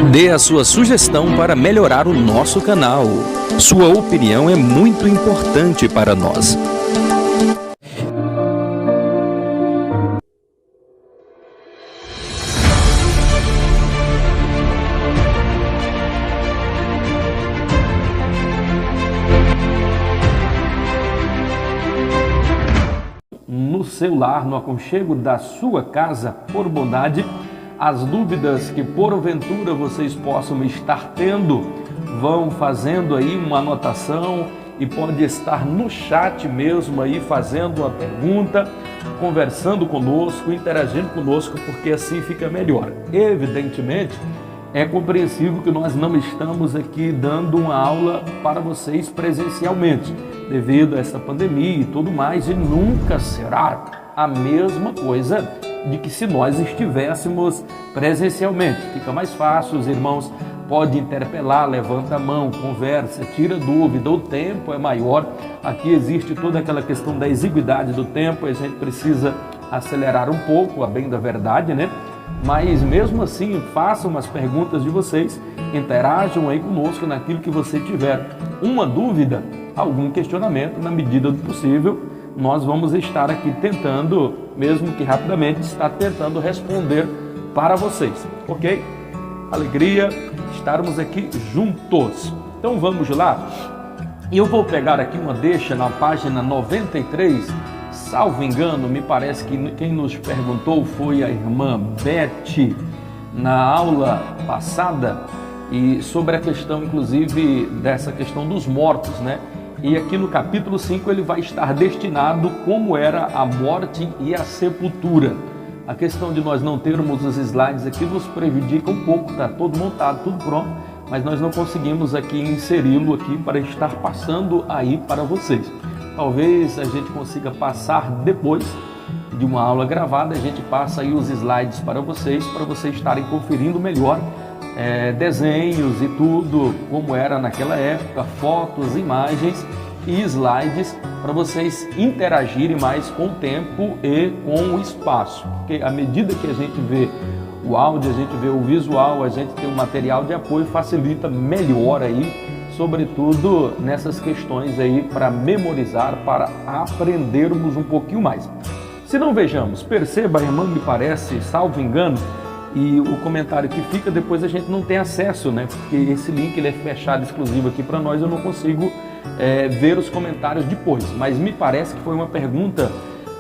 Dê a sua sugestão para melhorar o nosso canal. Sua opinião é muito importante para nós. No seu lar, no aconchego da sua casa, por bondade, as dúvidas que porventura vocês possam estar tendo, vão fazendo aí uma anotação e pode estar no chat mesmo aí fazendo uma pergunta, conversando conosco, interagindo conosco, porque assim fica melhor. Evidentemente, é compreensível que nós não estamos aqui dando uma aula para vocês presencialmente, devido a essa pandemia e tudo mais, e nunca será a mesma coisa de que se nós estivéssemos presencialmente. Fica mais fácil, os irmãos podem interpelar, levanta a mão, conversa, tira dúvida, o tempo é maior. Aqui existe toda aquela questão da exiguidade do tempo, a gente precisa acelerar um pouco, a bem da verdade, né? Mas mesmo assim, façam as perguntas de vocês, interajam aí conosco naquilo que você tiver uma dúvida, algum questionamento, na medida do possível, nós vamos estar aqui tentando, mesmo que rapidamente, estar tentando responder para vocês, ok? Alegria estarmos aqui juntos. Então vamos lá. E eu vou pegar aqui uma deixa na página 93, salvo engano, me parece que quem nos perguntou foi a irmã Beth na aula passada, e sobre a questão, inclusive, dessa questão dos mortos, né? E aqui no capítulo 5 ele vai estar destinado como era a morte e a sepultura. A questão de nós não termos os slides aqui nos prejudica um pouco, está todo montado, tudo pronto, mas nós não conseguimos aqui inseri-lo aqui para estar passando aí para vocês. Talvez a gente consiga passar depois de uma aula gravada, a gente passa aí os slides para vocês estarem conferindo melhor desenhos e tudo, como era naquela época, fotos, imagens e slides, para vocês interagirem mais com o tempo e com o espaço, porque à medida que a gente vê o áudio, a gente vê o visual, a gente tem um material de apoio, facilita melhor aí, sobretudo nessas questões aí para memorizar, para aprendermos um pouquinho mais. Se não vejamos, perceba, a irmã, me parece, salvo engano, e o comentário que fica, depois a gente não tem acesso, né? Porque esse link ele é fechado exclusivo aqui para nós, eu não consigo ver os comentários depois. Mas me parece que foi uma pergunta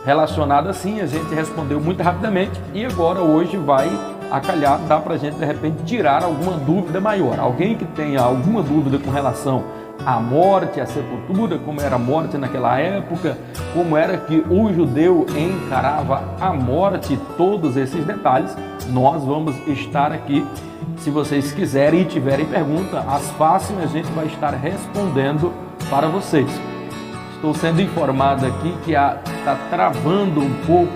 relacionada assim, a gente respondeu muito rapidamente e agora hoje vai acalhar, dá para a gente de repente tirar alguma dúvida maior. Alguém que tenha alguma dúvida com relação à morte, à sepultura, como era a morte naquela época, como era que o judeu encarava a morte, todos esses detalhes, nós vamos estar aqui. Se vocês quiserem e tiverem pergunta, as façam, a gente vai estar respondendo para vocês. Estou sendo informado aqui que está travando um pouco,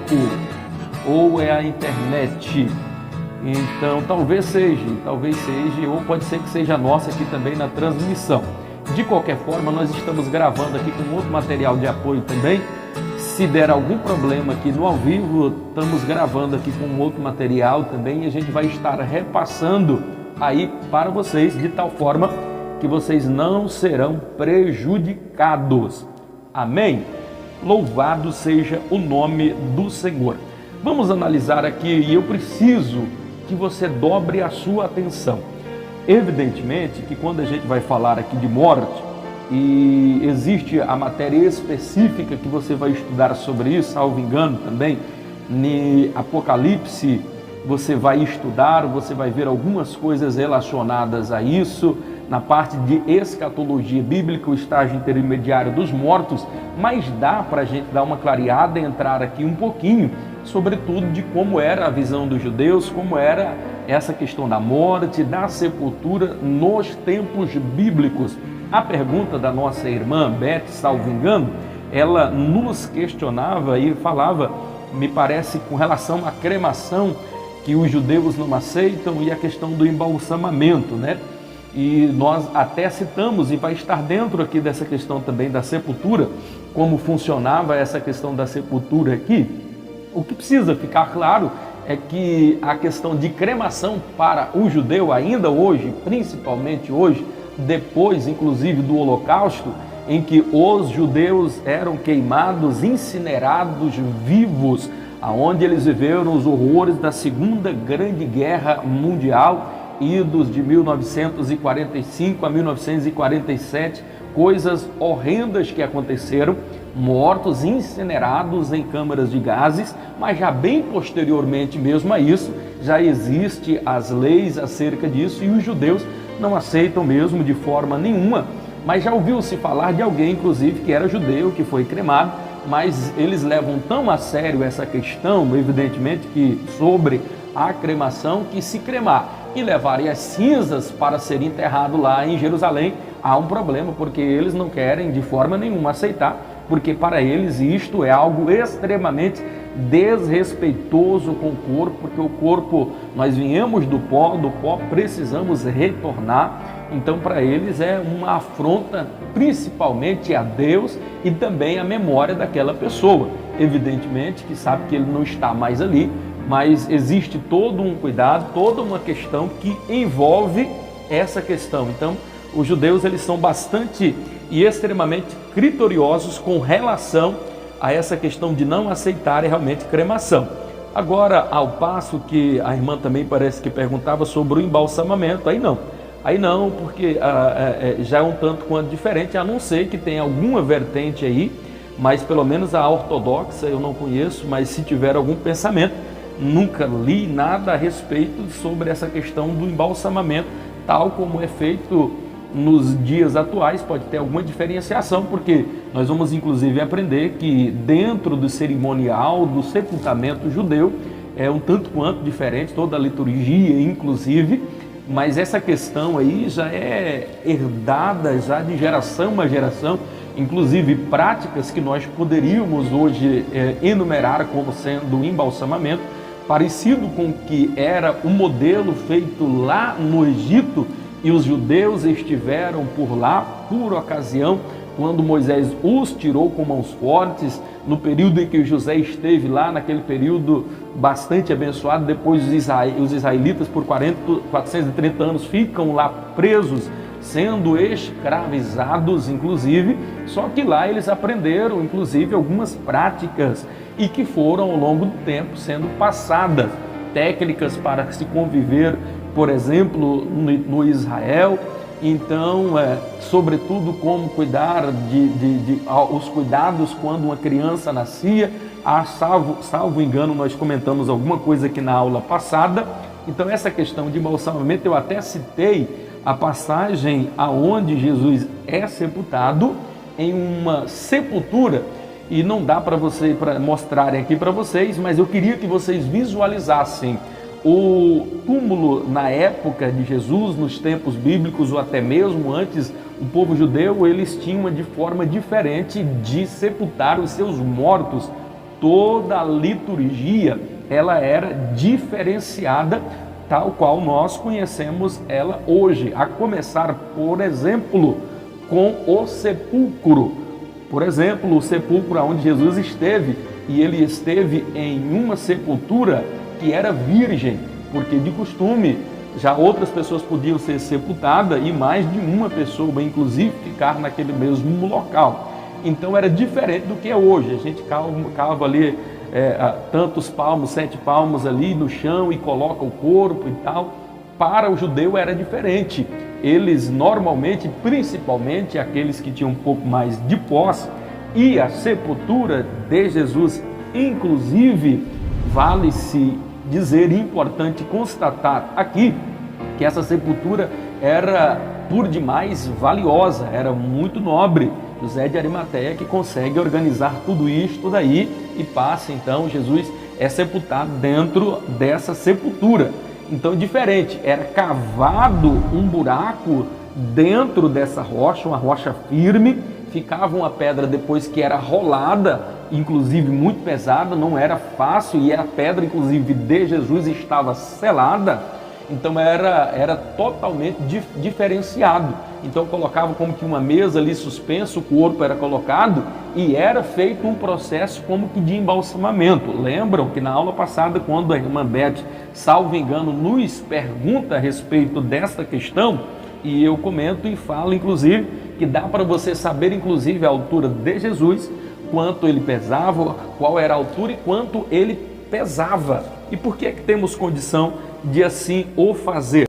ou é a internet. Então talvez seja, ou pode ser que seja a nossa aqui também na transmissão. De qualquer forma, nós estamos gravando aqui com outro material de apoio também. Se der algum problema aqui no ao vivo, estamos gravando aqui com outro material também e a gente vai estar repassando aí para vocês, de tal forma que vocês não serão prejudicados. Amém? Louvado seja o nome do Senhor. Vamos analisar aqui e eu preciso que você dobre a sua atenção. Evidentemente que quando a gente vai falar aqui de morte, e existe a matéria específica que você vai estudar sobre isso, salvo engano também, em Apocalipse você vai estudar, você vai ver algumas coisas relacionadas a isso, na parte de escatologia bíblica, o estágio intermediário dos mortos, mas dá para a gente dar uma clareada e entrar aqui um pouquinho, sobretudo de como era a visão dos judeus, como era essa questão da morte, da sepultura nos tempos bíblicos. A pergunta da nossa irmã Beth, salvo engano, ela nos questionava e falava, me parece, com relação à cremação, que os judeus não aceitam, e a questão do embalsamamento, né? E nós até citamos, e vai estar dentro aqui dessa questão também da sepultura, como funcionava essa questão da sepultura aqui. O que precisa ficar claro é que a questão de cremação para o judeu, ainda hoje, principalmente hoje, depois inclusive do Holocausto, em que os judeus eram queimados, incinerados vivos, aonde eles viveram os horrores da Segunda Grande Guerra Mundial, idos de 1945 a 1947, coisas horrendas que aconteceram, mortos, incinerados em câmaras de gases, mas já bem posteriormente mesmo a isso, já existe as leis acerca disso e os judeus não aceitam mesmo de forma nenhuma. Mas já ouviu-se falar de alguém, inclusive, que era judeu, que foi cremado, mas eles levam tão a sério essa questão, evidentemente, que sobre a cremação, que se cremar e levarem as cinzas para ser enterrado lá em Jerusalém, há um problema, porque eles não querem de forma nenhuma aceitar, porque para eles isto é algo extremamente desrespeitoso com o corpo, porque o corpo, nós viemos do pó precisamos retornar. Então para eles é uma afronta principalmente a Deus e também à memória daquela pessoa. Evidentemente que sabe que ele não está mais ali, mas existe todo um cuidado, toda uma questão que envolve essa questão. Então os judeus eles são bastante e extremamente criteriosos com relação a essa questão de não aceitarem realmente cremação. Agora, ao passo que a irmã também parece que perguntava sobre o embalsamamento, aí não, porque já é um tanto quanto diferente, a não ser que tenha alguma vertente aí, mas pelo menos a ortodoxa eu não conheço, mas se tiver algum pensamento, nunca li nada a respeito sobre essa questão do embalsamamento, tal como é feito nos dias atuais. Pode ter alguma diferenciação, porque nós vamos inclusive aprender que dentro do cerimonial do sepultamento judeu é um tanto quanto diferente, toda a liturgia inclusive, mas essa questão aí já é herdada já de geração a geração, inclusive práticas que nós poderíamos hoje enumerar como sendo embalsamamento, parecido com o que era o modelo feito lá no Egito, e os judeus estiveram por lá por ocasião quando Moisés os tirou com mãos fortes, no período em que José esteve lá, naquele período bastante abençoado. Depois os israelitas por 430 anos ficam lá presos, sendo escravizados inclusive, só que lá eles aprenderam inclusive algumas práticas e que foram ao longo do tempo sendo passadas, técnicas para se conviver, por exemplo, no Israel. Então, sobretudo como cuidar os cuidados quando uma criança nascia. Salvo engano, nós comentamos alguma coisa aqui na aula passada. Então essa questão de embalsamamento, eu até citei a passagem aonde Jesus é sepultado em uma sepultura, e não dá para mostrarem aqui para vocês, mas eu queria que vocês visualizassem o túmulo na época de Jesus, nos tempos bíblicos ou até mesmo antes. O povo judeu, eles tinham de forma diferente de sepultar os seus mortos. Toda a liturgia, ela era diferenciada, tal qual nós conhecemos ela hoje, a começar, por exemplo, com o sepulcro. Por exemplo, o sepulcro onde Jesus esteve, e ele esteve em uma sepultura que era virgem, porque de costume já outras pessoas podiam ser sepultadas e mais de uma pessoa, inclusive, ficar naquele mesmo local. Então era diferente do que é hoje. A gente cava ali tantos palmos, 7 palmos ali no chão e coloca o corpo e tal. Para o judeu era diferente. Eles normalmente, principalmente aqueles que tinham um pouco mais de posse, e a sepultura de Jesus, inclusive, vale-se dizer, importante constatar aqui, que essa sepultura era por demais valiosa, era muito nobre. José de Arimateia que consegue organizar tudo isto daí e passa, então Jesus é sepultado dentro dessa sepultura. Então diferente, era cavado um buraco dentro dessa rocha, uma rocha firme, ficava uma pedra depois que era rolada, inclusive muito pesada, não era fácil, e a pedra inclusive de Jesus estava selada, então era totalmente diferenciado. Então colocava como que uma mesa ali suspensa, o corpo era colocado e era feito um processo como que de embalsamamento. Lembram que na aula passada, quando a irmã Beth, salvo engano, nos pergunta a respeito desta questão, e eu comento e falo inclusive que dá para você saber inclusive a altura de Jesus, quanto ele pesava, qual era a altura e quanto ele pesava. E por que temos condição de assim o fazer?